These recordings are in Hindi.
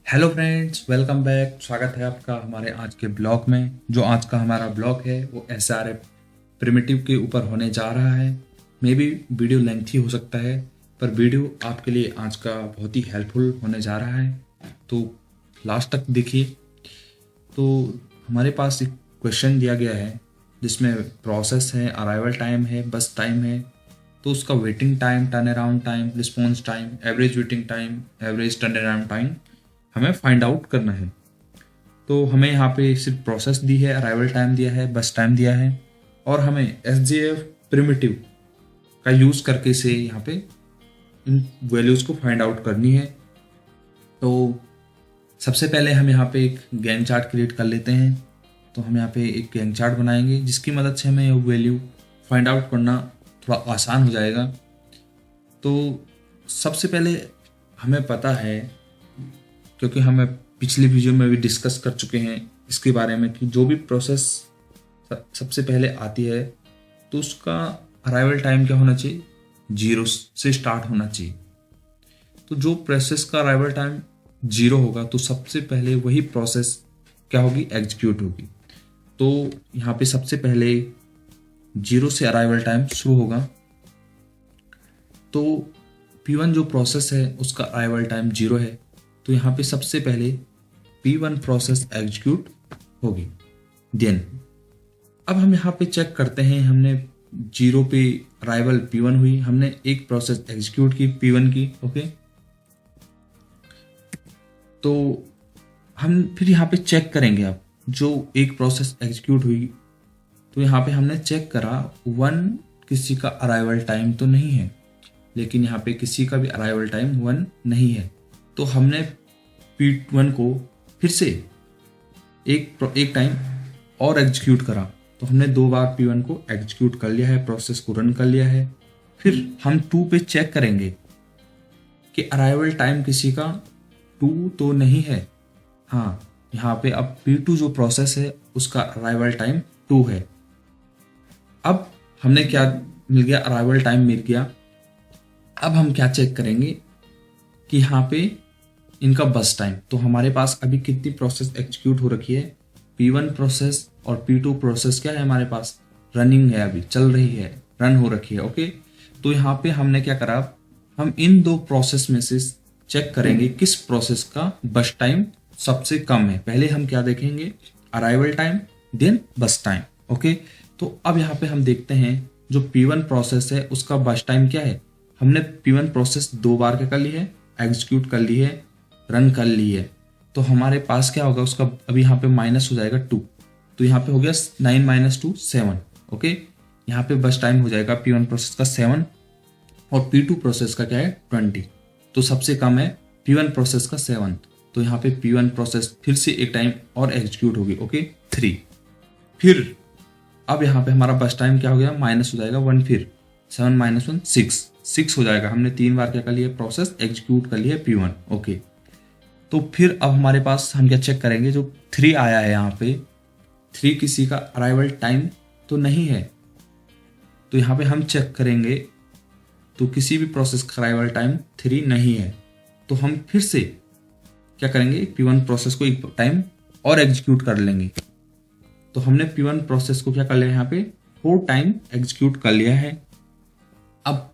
Hello friends, welcome back. स्वागत है आपका हमारे आज के ब्लॉग में। जो आज का हमारा ब्लॉग है वो एसआरएफ प्रिमिटिव के ऊपर होने जा रहा है। मे बी वीडियो लेंथी हो सकता है, पर वीडियो आपके लिए आज का बहुत ही हेल्पफुल होने जा रहा है, तो लास्ट तक देखिए। तो हमारे पास एक क्वेश्चन दिया गया है जिसमें प्रोसेस है, अराइवल टाइम है, बस टाइम है। तो उसका waiting time, turn around time, response time, average waiting time, average turn around time हमें फाइंड आउट करना है। तो हमें यहाँ पे सिर्फ प्रोसेस दी है, अराइवल टाइम दिया है, बस टाइम दिया है, और हमें एसजेएफ प्रिमिटिव का यूज़ करके से यहाँ पे इन वैल्यूज़ को फाइंड आउट करनी है। तो सबसे पहले हम यहाँ पे एक गैंग चार्ट क्रिएट कर लेते हैं। तो हम यहाँ पे एक गैंग चार्ट बनाएंगे जिसकी मदद से हमें वैल्यू फाइंड आउट करना थोड़ा आसान हो जाएगा। तो सबसे पहले हमें पता है, क्योंकि हमें पिछली वीडियो में भी डिस्कस कर चुके हैं इसके बारे में, कि जो भी प्रोसेस सबसे पहले आती है तो उसका अराइवल टाइम क्या होना चाहिए, 0 से स्टार्ट होना चाहिए। तो जो प्रोसेस का अराइवल टाइम 0 होगा तो सबसे पहले वही प्रोसेस क्या होगी, एग्जीक्यूट होगी। तो यहाँ पे सबसे पहले 0 से अराइवल टाइम शुरू होगा। तो P1 जो प्रोसेस है उसका अराइवल टाइम 0 है, तो यहाँ पे सबसे पहले P1 प्रोसेस एग्जीक्यूट होगी। देन अब हम यहाँ पे चेक करते हैं, हमने 0 पे अराइवल P1 हुई, हमने एक प्रोसेस एग्जीक्यूट की P1 की। ओके, तो हम फिर यहाँ पे चेक करेंगे। अब जो एक प्रोसेस एग्जीक्यूट हुई तो यहाँ पे हमने चेक करा 1 किसी का अराइवल टाइम तो नहीं है, लेकिन यहाँ पे किसी का भी अराइवल टाइम 1 नहीं है। तो हमने P1 को फिर से एक टाइम और एग्जीक्यूट करा। तो हमने 2 बार P1 को एग्जीक्यूट कर लिया है, प्रोसेस को रन कर लिया है। फिर हम 2 पे चेक करेंगे कि अराइवल टाइम किसी का 2 तो नहीं है। हाँ, यहाँ पे अब P2 जो प्रोसेस है उसका अराइवल टाइम 2 है। अब हमने क्या मिल गया, अराइवल टाइम मिल गया। अब हम क्या चेक करेंगे कि यहाँ पे इनका बस टाइम। तो हमारे पास अभी कितनी प्रोसेस एग्जीक्यूट हो रखी है, P1 प्रोसेस और P2 प्रोसेस क्या है हमारे पास, रनिंग है, अभी चल रही है, रन हो रखी है। ओके, तो यहाँ पे हमने क्या करा, हम इन 2 प्रोसेस में से चेक करेंगे किस प्रोसेस का बस टाइम सबसे कम है। पहले हम क्या देखेंगे, अराइवल टाइम, देन बस टाइम। ओके, तो अब यहाँ पे हम देखते हैं जो P1 प्रोसेस है उसका बस टाइम क्या है। हमने P1 प्रोसेस 2 बार क्या कर ली है, एग्जीक्यूट कर ली है, रन कर ली है। तो हमारे पास क्या होगा, उसका अभी यहाँ पे माइनस हो जाएगा 2। तो यहाँ पे हो गया 9 - 2 7। ओके, यहाँ पे बस टाइम हो जाएगा P1 प्रोसेस का 7 और P2 प्रोसेस का क्या है 20। तो सबसे कम है P1 प्रोसेस का 7। तो यहाँ पे P1 प्रोसेस फिर से एक टाइम और एग्जीक्यूट होगी। ओके, 3। फिर अब यहाँ पे हमारा बस टाइम क्या हो गया, माइनस हो जाएगा 1। फिर 7 - 1 6 हो जाएगा। हमने 3 बार क्या कर लिया, प्रोसेस एग्जीक्यूट कर लिया P1। ओके, तो फिर अब हमारे पास हम क्या चेक करेंगे, जो 3 आया है यहाँ पे, 3 किसी का अराइवल टाइम तो नहीं है। तो यहाँ पे हम चेक करेंगे तो किसी भी प्रोसेस का अराइवल टाइम 3 नहीं है। तो हम फिर से क्या करेंगे, P1 प्रोसेस को एक टाइम और एग्जीक्यूट कर लेंगे। तो हमने P1 प्रोसेस को क्या कर लिया, यहाँ पे 4 टाइम एग्जीक्यूट कर लिया है। अब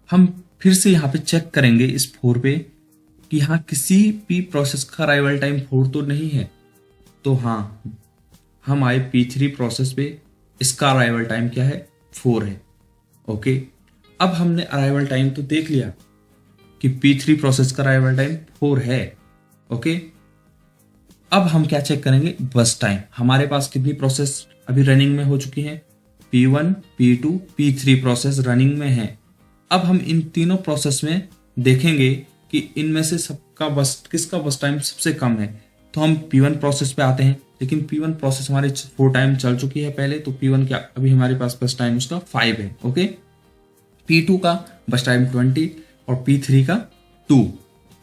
हम फिर से यहाँ पे चेक करेंगे इस 4 पे कि यहाँ किसी भी प्रोसेस का अराइवल टाइम 4 तो नहीं है। तो हाँ, हम आए P3 प्रोसेस पे, इसका अराइवल टाइम क्या है, 4 है। ओके, अब हमने अराइवल टाइम तो देख लिया कि P3 प्रोसेस का अराइवल टाइम 4 है। ओके, अब हम क्या चेक करेंगे, बस टाइम। हमारे पास कितनी प्रोसेस अभी रनिंग में हो चुकी है, P1 P2 P3 process running में है। अब हम इन तीनों प्रोसेस में देखेंगे कि इनमें से सबका किसका बस टाइम सबसे कम है। तो हम P1 प्रोसेस पे आते हैं, लेकिन P1 प्रोसेस हमारे 4 टाइम चल चुकी है पहले। तो P1 क्या अभी हमारे पास बस टाइम उसका 5 है। ओके, P2 का बस टाइम 20 और P3 का 2।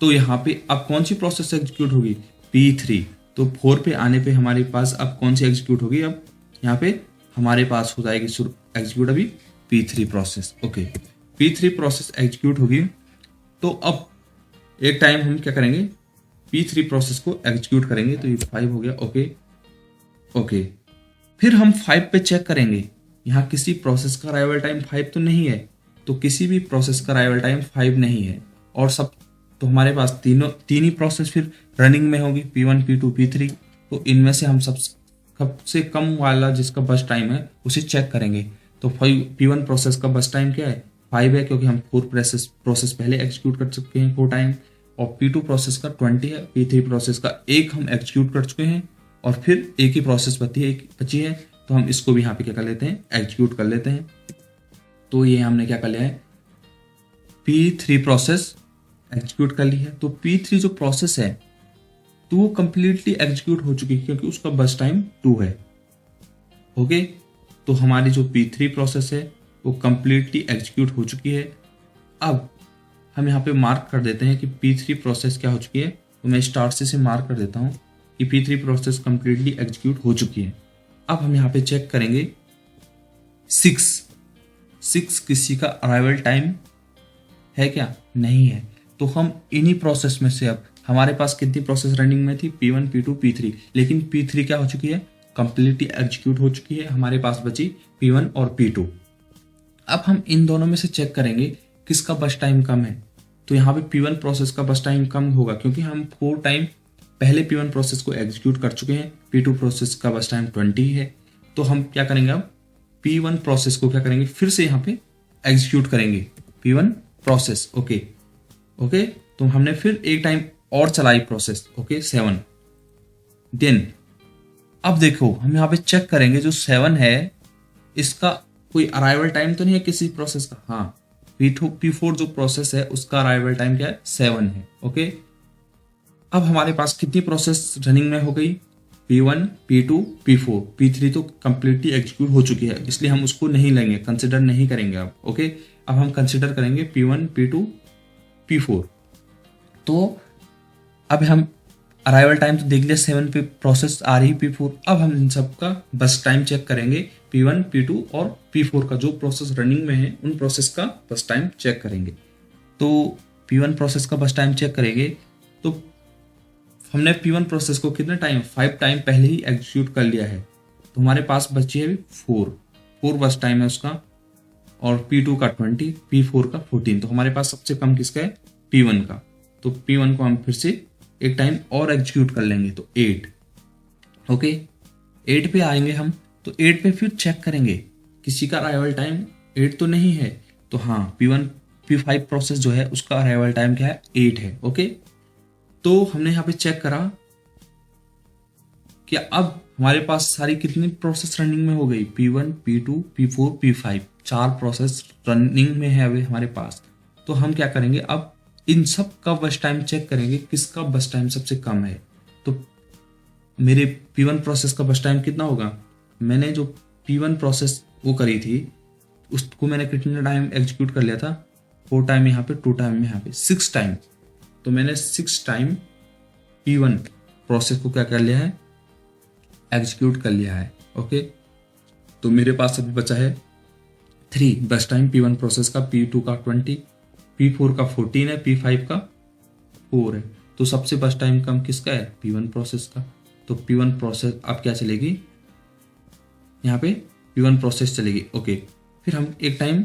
तो यहाँ पे अब कौन सी प्रोसेस एग्जीक्यूट होगी, P3। तो 4 पे आने पे हमारे पास अब कौन सी एग्जीक्यूट होगी, अब यहाँ पे हमारे पास हो जाएगी एग्जीक्यूट अभी P3 process. Okay, P3 process execute होगी। तो अब एक टाइम हम क्या करेंगे, P3 प्रोसेस को एग्जीक्यूट करेंगे। तो ये 5 हो गया। ओके ओके, फिर हम 5 पे चेक करेंगे, यहाँ किसी प्रोसेस का अराइवल टाइम 5 तो नहीं है, तो किसी भी प्रोसेस का अराइवल टाइम 5 नहीं है। और सब तो हमारे पास तीन ही प्रोसेस फिर रनिंग में होगी, P1 P2 P3। तो इनमें से हम सबसे कम वाला जिसका बस टाइम है उसे चेक करेंगे। तो P1 प्रोसेस का बस टाइम क्या है, 5 है, क्योंकि हम 4 प्रोसेस पहले एग्जीक्यूट कर चुके हैं 4 टाइम। और P2 प्रोसेस का 20 है, P3 प्रोसेस का 1 हम एग्जीक्यूट कर चुके हैं, और फिर एक ही प्रोसेस बची है। तो हम इसको भी यहाँ पे क्या कर लेते हैं, एग्जीक्यूट कर लेते हैं। तो ये हमने क्या कर लिया है, P3 प्रोसेस एग्जीक्यूट कर ली है। तो P3 जो प्रोसेस है तो वो कंप्लीटली एग्जीक्यूट हो चुकी है, क्योंकि उसका बस टाइम 2 है। ओके, तो हमारी जो P3 प्रोसेस है वो कंप्लीटली एग्जीक्यूट हो चुकी है। अब हम यहाँ पे मार्क कर देते हैं कि P3 प्रोसेस क्या हो चुकी है। तो मैं स्टार से मार्क कर देता हूँ कि P3 प्रोसेस कंप्लीटली एग्जीक्यूट हो चुकी है। अब हम यहाँ पे चेक करेंगे 6 किसी का अराइवल टाइम है क्या, नहीं है। तो हम इन्हीं प्रोसेस में से, अब हमारे पास कितनी प्रोसेस रनिंग में थी, P1 P2 P3, लेकिन P3 क्या हो चुकी है, कंप्लीटली एग्जीक्यूट हो चुकी है। हमारे पास बची P1 और P2। अब हम इन दोनों में से चेक करेंगे किसका बस टाइम कम है। तो यहाँ पे P1 प्रोसेस का बस टाइम कम होगा, क्योंकि हम 4 टाइम पहले P1 प्रोसेस को एग्जीक्यूट कर चुके हैं। P2 प्रोसेस का बस टाइम 20 है। तो हम क्या करेंगे, अब P1 प्रोसेस को क्या करेंगे, फिर से यहाँ पे एग्जीक्यूट करेंगे P1 प्रोसेस। ओके, तो हमने फिर एक टाइम और चलाई प्रोसेस। ओके 7। देन अब देखो हम यहाँ पे चेक करेंगे, जो 7 है इसका कोई अराइवल टाइम तो नहीं है किसी प्रोसेस का। हाँ, P4 जो प्रोसेस है उसका अराइवल टाइम क्या है, 7 है। ओके, अब हमारे पास कितनी प्रोसेस रनिंग में हो गई, P1 P2 P4। P3 तो कंप्लीटली एग्जीक्यूट हो चुकी है, इसलिए हम उसको नहीं लेंगे, कंसिडर नहीं करेंगे अब। ओके, अब हम कंसिडर करेंगे P1 P2 P4। तो अब हम अराइवल टाइम तो देख लिया, 7 पे प्रोसेस आ रही P4। अब हम इन सब का बस टाइम चेक करेंगे, P1 P2 और P4 का जो प्रोसेस रनिंग में है उन प्रोसेस का बस टाइम चेक करेंगे। तो P1 प्रोसेस का बस टाइम चेक करेंगे, तो हमने P1 प्रोसेस को कितने टाइम, 5 टाइम पहले ही एग्जीक्यूट कर लिया है। तो हमारे पास बची है 4 बस टाइम है उसका, और P2 का 20, P4 का 14। तो हमारे पास सबसे कम किसका है, P1 का। तो P1 को हम फिर से एक टाइम और एग्जीक्यूट कर लेंगे, तो 8। ओके, 8 पे आएंगे हम, तो 8 पे फिर चेक करेंगे किसी का अराइवल टाइम 8 तो नहीं है। तो हाँ, P5 प्रोसेस जो है उसका अराइवल टाइम क्या है, 8 है। ओके, तो हमने यहाँ पे चेक करा कि अब हमारे पास सारी कितनी प्रोसेस रनिंग में हो गई, P1 P2 P4 P5, 4 process running में है अभी हमारे पास। तो हम क्या करेंगे, अब इन सब का बस टाइम चेक करेंगे किसका बस टाइम सबसे कम है। तो मेरे P1 प्रोसेस का बस टाइम कितना होगा, मैंने जो P1 प्रोसेस वो करी थी उसको मैंने कितने टाइम एग्जीक्यूट कर लिया था, 4 टाइम यहाँ पे, 2 टाइम यहाँ पे, 6 टाइम। तो मैंने 6 टाइम P1 प्रोसेस को क्या कर लिया है, एग्जीक्यूट कर लिया है। ओके, तो मेरे पास अभी बचा है 3 बस टाइम P1 प्रोसेस का, P2 का 20, P4 का 14 है, P5 का 4 है। तो सबसे बस टाइम कम किसका है, P1 प्रोसेस का। तो P1 प्रोसेस अब क्या चलेगी, यहाँ पे P1 प्रोसेस चलेगी। ओके, फिर हम एक टाइम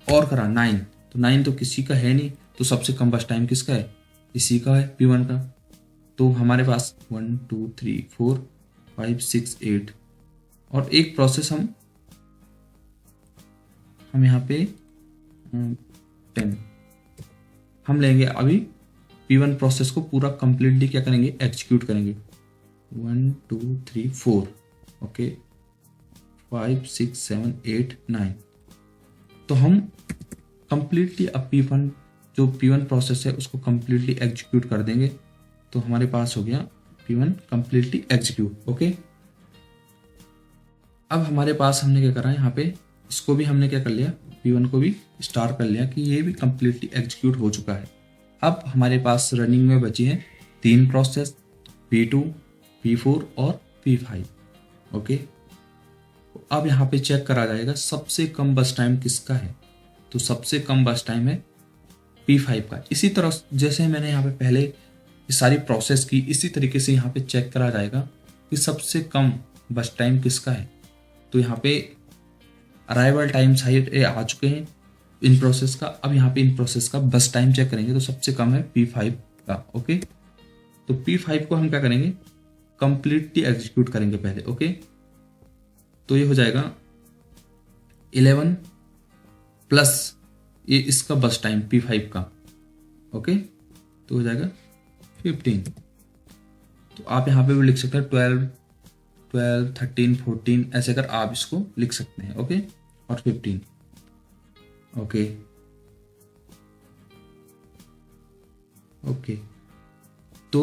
और करा 9। तो 9 तो किसी का है नहीं, तो सबसे कम बस टाइम किसका है, इसी का है, P1 का। तो हमारे पास 1 2 3 4 5 6 8 और एक प्रोसेस हम यहाँ पे 10 हम लेंगे। अभी P1 प्रोसेस को पूरा कंप्लीटली क्या करेंगे, एग्जीक्यूट करेंगे। 1 2 3 4 ओके, 5 6 7 8 9। तो हम कंप्लीटली अब जो P1 प्रोसेस है उसको कंप्लीटली एग्जीक्यूट कर देंगे। तो हमारे पास हो गया P1 कंप्लीटली एग्जीक्यूट। ओके, अब हमारे पास हमने क्या करा, यहाँ पे इसको भी हमने क्या कर लिया, P1 को भी स्टार कर लिया कि ये भी कंप्लीटली एग्जीक्यूट हो चुका है। अब हमारे पास रनिंग में बची है 3 प्रोसेस, P2 P4 और P5। ओके, अब यहाँ पे चेक करा जाएगा सबसे कम बस टाइम किसका है। तो सबसे कम बस टाइम है P5 का। इसी तरह जैसे मैंने यहाँ पे पहले ये सारी प्रोसेस की इसी तरीके से यहाँ पे चेक करा जाएगा कि सबसे कम बस टाइम किसका है। तो यहाँ पे अराइवल टाइम साइड आ चुके हैं इन प्रोसेस का। अब यहाँ पे इन प्रोसेस का बस टाइम चेक करेंगे तो सबसे कम है P5 का। ओके, तो P5 को हम क्या करेंगे, कंप्लीटली एग्जीक्यूट करेंगे पहले। ओके, तो ये हो जाएगा 11 प्लस ये इसका बस टाइम P5 का। ओके, तो हो जाएगा 15। तो आप यहाँ पे भी लिख सकते हैं 12, 13, 14 ऐसे कर आप इसको लिख सकते हैं। ओके, और 15। ओके ओके, तो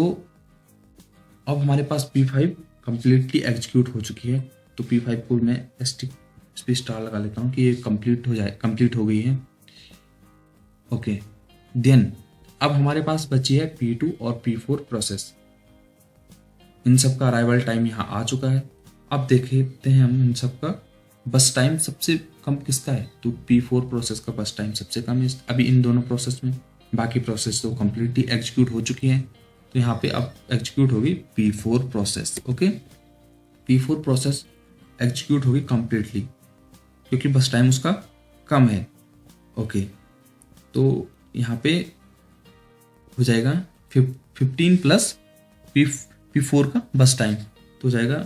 अब हमारे पास P5 कंप्लीटली एग्जीक्यूट हो चुकी है। तो P5 को मैं इस पे स्टार लगा लेता हूँ कि ये कंप्लीट हो गई है। ओके, देन अब हमारे पास बची है P2 और P4 प्रोसेस। इन सब का अराइवल टाइम यहाँ आ चुका है। अब देखते हैं हम इन सब का बस टाइम सबसे कम किसका है। तो P4 प्रोसेस का बस टाइम सबसे कम है अभी इन दोनों प्रोसेस में। बाकी प्रोसेस तो कंप्लीटली एग्जीक्यूट हो चुकी हैं। तो यहाँ पे अब एग्जीक्यूट होगी P4 process. Okay, P4 process execute होगी कंप्लीटली क्योंकि बस टाइम उसका कम है। ओके, तो यहाँ पे हो जाएगा 15 प्लस P4 का बस टाइम तो हो जाएगा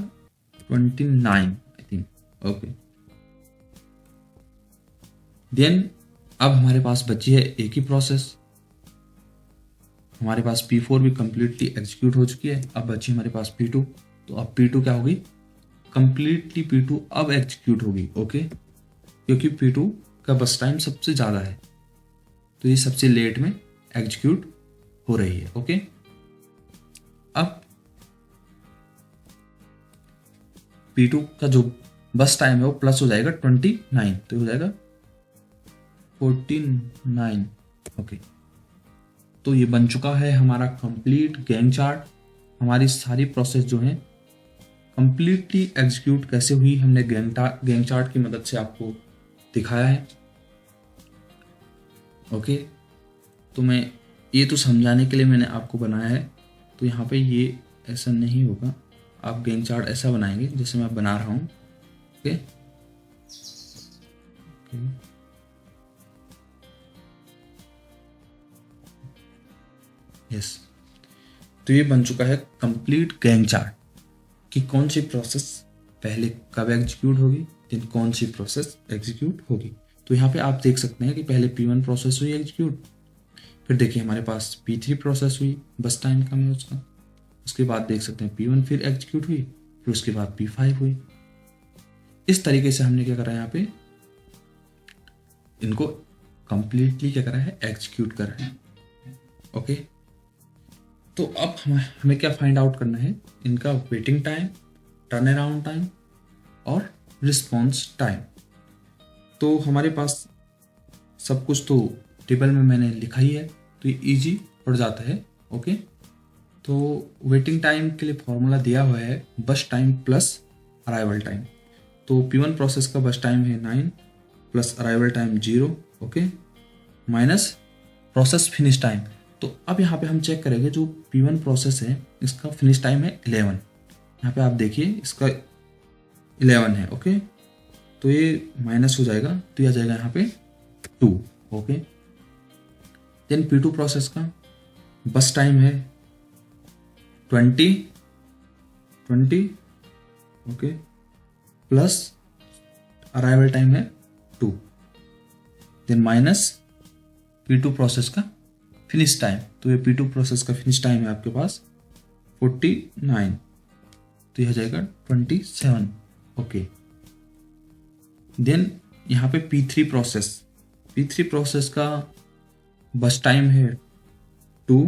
29 आई थिंक। ओके, देन अब हमारे पास बची है एक ही प्रोसेस। हमारे पास P4 भी कंप्लीटली एग्जीक्यूट हो चुकी है। अब बची हमारे पास P2। तो अब P2 क्या होगी, कंप्लीटली P2 अब एग्जीक्यूट होगी। ओके, क्योंकि P2 का बस टाइम सबसे ज़्यादा है तो ये सबसे लेट में एग्जीक्यूट हो रही है। ओके, अब P2 का जो बस टाइम है वो प्लस हो जाएगा 29 तो हो जाएगा 49। ओके, तो ये बन चुका है हमारा कंप्लीट गैंट चार्ट। हमारी सारी प्रोसेस जो है कंप्लीटली एग्जीक्यूट कैसे हुई हमने गैंट चार्ट की मदद से आपको दिखाया है। ओके, तो मैं ये तो समझाने के लिए मैंने आपको बनाया है। तो यहाँ पे ये ऐसा नहीं होगा, आप गैंट चार्ट ऐसा बनाएंगे जैसे मैं बना रहा हूँ। ओके, यस, तो ये बन चुका है कंप्लीट गैंट चार्ट कि कौन सी प्रोसेस पहले कब एग्जीक्यूट होगी देन कौन सी प्रोसेस एग्जीक्यूट होगी। तो यहाँ पे आप देख सकते हैं कि पहले P1 प्रोसेस हुई एग्जीक्यूट, फिर देखिए हमारे पास P3 प्रोसेस हुई, बस टाइम कम है उसका। उसके बाद देख सकते हैं P1 फिर एग्जीक्यूट हुई, फिर उसके बाद P5 हुई। इस तरीके से हमने क्या करा है, यहाँ पे इनको कंप्लीटली क्या करा है, एग्जीक्यूट करा है। ओके, तो अब हमें क्या फाइंड आउट करना है, इनका waiting time, turn around time और रिस्पॉन्स टाइम। तो हमारे पास सब कुछ तो टेबल में मैंने लिखा ही है तो ये इजी पड़ जाता है। ओके, तो वेटिंग टाइम के लिए फॉर्मूला दिया हुआ है बस टाइम प्लस अराइवल टाइम। तो P1 प्रोसेस का बस टाइम है 9 plus arrival time 0। Okay, minus process finish time. तो अब यहाँ पे हम चेक करेंगे जो P1 प्रोसेस है इसका फिनिश टाइम है 11। यहाँ पे आप देखिए इसका 11 है। ओके, तो ये माइनस हो जाएगा तो ये आ जाएगा यहाँ पे 2। ओके, देन P2 प्रोसेस का बस टाइम है 20। ओके, प्लस अराइवल टाइम है 2, देन माइनस P2 प्रोसेस का फिनिश टाइम। तो ये P2 प्रोसेस का फिनिश टाइम है आपके पास 49 तो यह जाएगा 27। ओके, देन यहाँ पे P3 प्रोसेस का बस टाइम है 2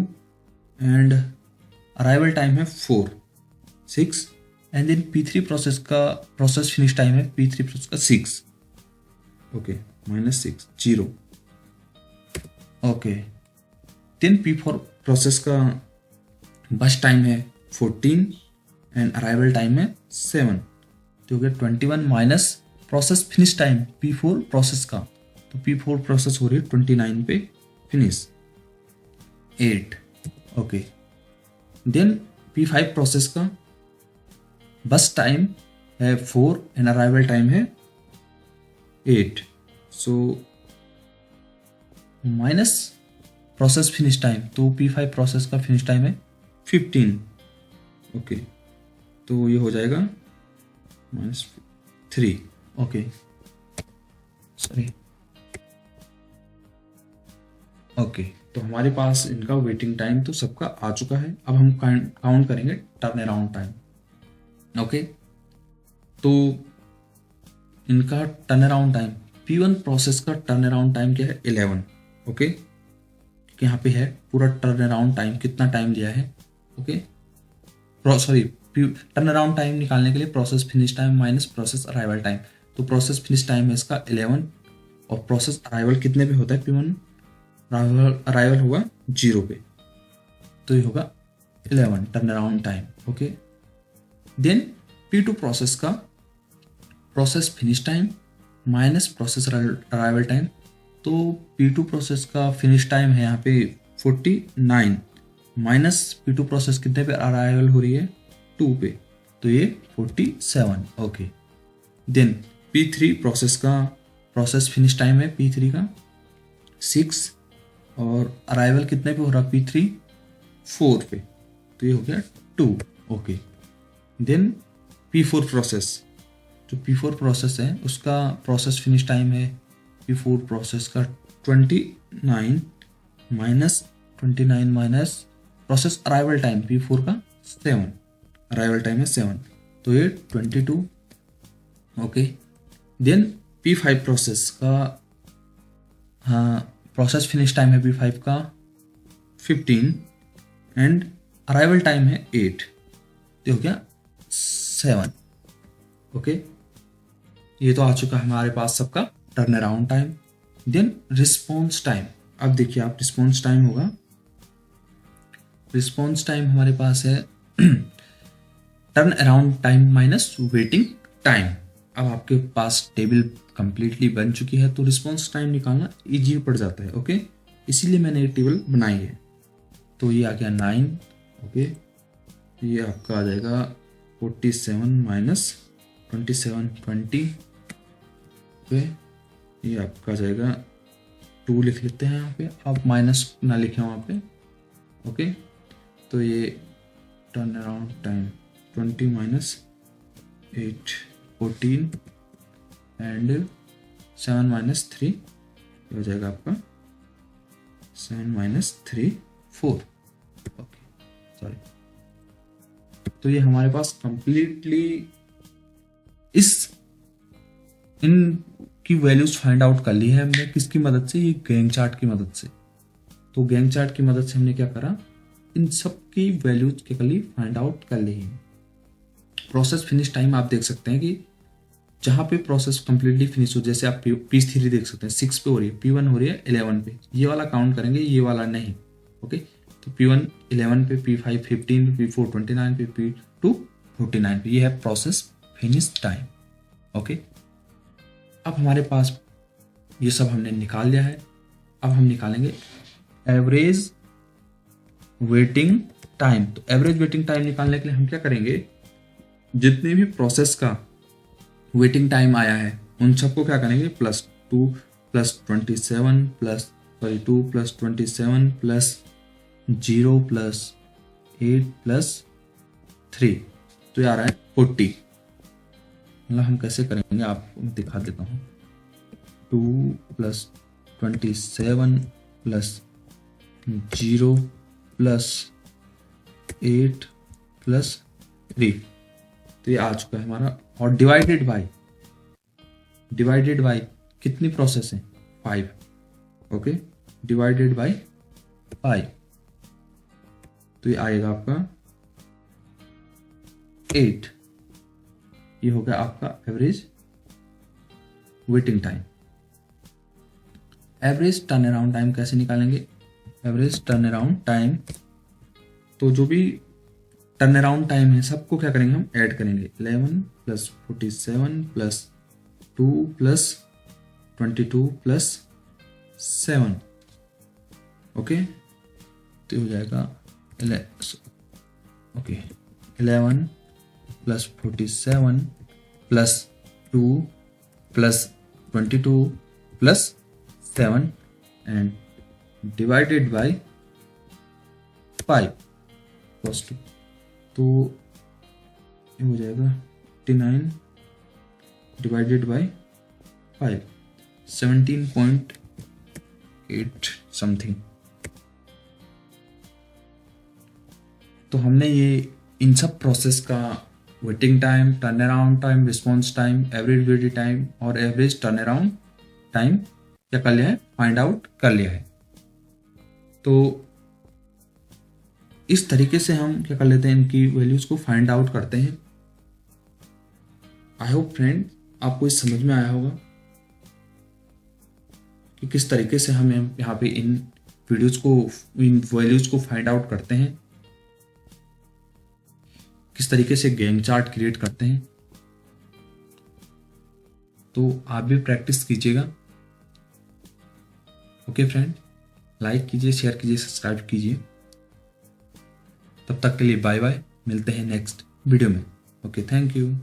एंड अराइवल टाइम है 4, 6 एंड देन P3 प्रोसेस का प्रोसेस फिनिश टाइम है P3 प्रोसेस का 6। Okay, -6, 0। Okay, then P4 process का बस टाइम है 14 एंड अराइवल टाइम है 7 तो हो गया 21 minus process finish time P4 process का। तो P4 प्रोसेस हो रही है 29 पे finish 8। Okay, then P5 process का बस टाइम है 4 एंड अराइवल टाइम है 8, so minus process finish time, तो P5 प्रोसेस का फिनिश टाइम है 15। ओके, तो ये हो जाएगा -3। Okay, sorry. ओके, तो हमारे पास इनका वेटिंग टाइम तो सबका आ चुका है। अब हम काउंट करेंगे टर्न अराउंड टाइम। ओके, तो इनका turn around time, P1 process का टर्न अराउंड टाइम क्या है 11। ओके, क्योंकि यहाँ पे है पूरा टर्न अराउंड टाइम कितना टाइम दिया है। Okay, sorry, turn around time निकालने के लिए process finish time minus process arrival time, तो प्रोसेस फिनिश टाइम है इसका 11 और प्रोसेस अराइवल कितने पे होता है P1 अराइवल होगा 0 पे, तो ये होगा 11 turn around time. Okay, then P2 process का process finish time minus process arrival time, तो P2 प्रोसेस का फिनिश टाइम है यहाँ पे 49 माइनस P2 प्रोसेस कितने पे अराइवल हो रही है 2 पे, तो ये 47। ओके, देन P3 प्रोसेस का प्रोसेस फिनिश टाइम है P3 का 6 और अराइवल कितने पे हो रहा P3 4 पे, तो ये हो गया 2। ओके, देन P4 प्रोसेस, जो P4 प्रोसेस है उसका प्रोसेस फिनिश टाइम है P4 प्रोसेस का 29 minus process arrival time P4 का 7, अराइवल टाइम है 7, तो ये 22। ओके, देन P5 प्रोसेस का प्रोसेस फिनिश टाइम है P5 का 15 एंड अराइवल टाइम है 8, तो हो गया 7। ओके, ये तो आ चुका है हमारे पास सबका turn around time. Then response time, अब देखिए आप रिस्पॉन्स टाइम होगा, रिस्पॉन्स टाइम हमारे पास है turn around time minus waiting time. अब आपके पास टेबल कंप्लीटली बन चुकी है तो रिस्पॉन्स टाइम निकालना इजी पड़ जाता है। ओके, इसीलिए मैंने ये टेबल बनाई है। तो ये आ गया 9। ओके, ये आपका आ जाएगा 47 माइनस 27 20। ओके, ये आपका जाएगा 2 लिख लेते हैं यहाँ पे, आप माइनस ना लिखें वहाँ पे। ओके, तो ये turn around time 20 minus 8 14 and 7 minus 3, ये हो जाएगा आपका 7 माइनस 3 4। ओके, सॉरी, तो ये हमारे पास कंप्लीटली इन की वैल्यूज फाइंड आउट कर ली है हमने, किसकी मदद से, ये गैंग चार्ट की मदद से। तो गैंग चार्ट की मदद से हमने क्या करा, इन सब की वैल्यूज के कली फाइंड आउट कर ली है। प्रोसेस फिनिश टाइम आप देख सकते हैं कि जहां पे प्रोसेस कंप्लीटली फिनिश हो, जैसे आप P3 देख सकते हैं 6 पे हो रही है, P1 हो रही है 11 पे, ये वाला काउंट करेंगे, ये वाला नहीं। ओके, तो P1 11 पे, P5 15 पे, P4 29 पे, P2 49 पे, ये है प्रोसेस फिनिश टाइम। ओके, अब हमारे पास ये सब हमने निकाल लिया है। अब हम निकालेंगे एवरेज वेटिंग टाइम। तो एवरेज वेटिंग टाइम निकालने के लिए हम क्या करेंगे, जितने भी प्रोसेस का वेटिंग टाइम आया है उन सबको क्या करेंगे +2 +27 2 +27 +0 +8 +3, तो ये आ रहा है 40। मतलब हम कैसे करेंगे आपको दिखा देता हूँ। 2 +27 +0 +8 +3, तो ये आ चुका है हमारा। और डिवाइडेड बाय कितनी प्रोसेस है 5। ओके, डिवाइडेड बाय 5, तो ये आएगा आपका 8। ये हो गया आपका average waiting time. Average turn around time कैसे निकालेंगे, एवरेज टर्न अराउंड टाइम, तो जो भी टर्न अराउंड टाइम है सबको क्या करेंगे हम ऐड करेंगे, 11 + 47 + 2 + 22 + 7। ओके, तो हो जाएगा okay 11 plus 47 plus 2 plus 22 plus 7 and divided by 5 plus 2, तो ये हो जाएगा 59 डिवाइडेड बाय 5, 17.8 समथिंग। तो हमने ये इन सब प्रोसेस का waiting time, turn around time, response time, average waiting time और एवरेज टर्न अराउंड टाइम क्या कर लिया है, फाइंड आउट कर लिया है। तो इस तरीके से हम क्या कर लेते हैं, इनकी वैल्यूज को फाइंड आउट करते हैं। आई होप फ्रेंड आपको इस समझ में आया होगा कि किस तरीके से हम यहाँ पे इन वैल्यूज को फाइंड आउट करते हैं, किस तरीके से गैंग चार्ट क्रिएट करते हैं। तो आप भी प्रैक्टिस कीजिएगा। ओके फ्रेंड, लाइक कीजिए, शेयर कीजिए, सब्सक्राइब कीजिए। तब तक के लिए बाय बाय, मिलते हैं नेक्स्ट वीडियो में। Okay, thank you.